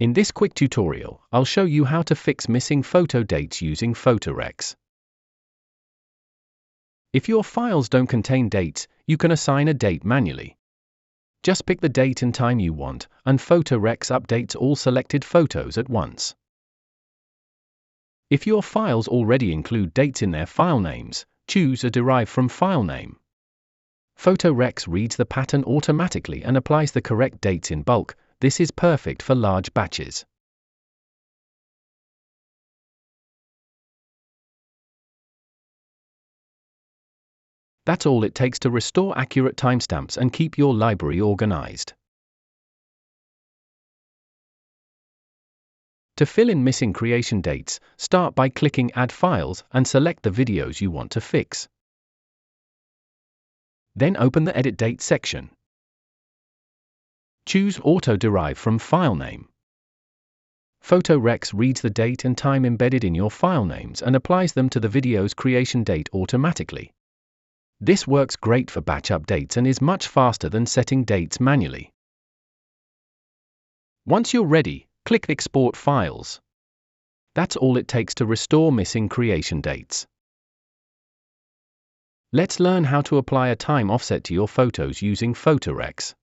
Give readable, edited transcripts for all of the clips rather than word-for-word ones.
In this quick tutorial, I'll show you how to fix missing photo dates using PhotoRex. If your files don't contain dates, you can assign a date manually. Just pick the date and time you want, and PhotoRex updates all selected photos at once. If your files already include dates in their file names, choose a Derive from File Name. PhotoRex reads the pattern automatically and applies the correct dates in bulk. This is perfect for large batches. That's all it takes to restore accurate timestamps and keep your library organized. To fill in missing creation dates, start by clicking Add Files and select the videos you want to fix. Then open the Edit Date section. Choose Auto Derive from File Name. PhotoRex reads the date and time embedded in your file names and applies them to the video's creation date automatically. This works great for batch updates and is much faster than setting dates manually. Once you're ready, click Export Files. That's all it takes to restore missing creation dates. Let's learn how to apply a time offset to your photos using PhotoRex.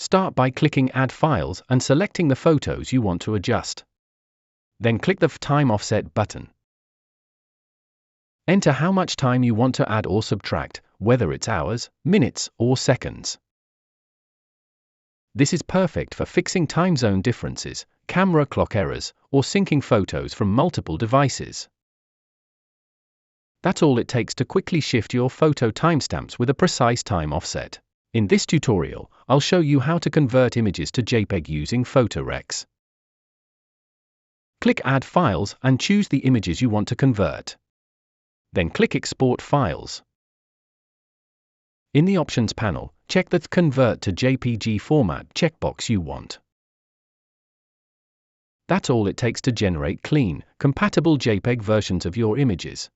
Start by clicking Add Files and selecting the photos you want to adjust. Then click the Time Offset button. Enter how much time you want to add or subtract, whether it's hours, minutes, or seconds. This is perfect for fixing time zone differences, camera clock errors, or syncing photos from multiple devices. That's all it takes to quickly shift your photo timestamps with a precise time offset. In this tutorial, I'll show you how to convert images to JPEG using PhotoRex. Click Add Files and choose the images you want to convert. Then click Export Files. In the Options panel, check the Convert to JPG format checkbox you want. That's all it takes to generate clean, compatible JPEG versions of your images.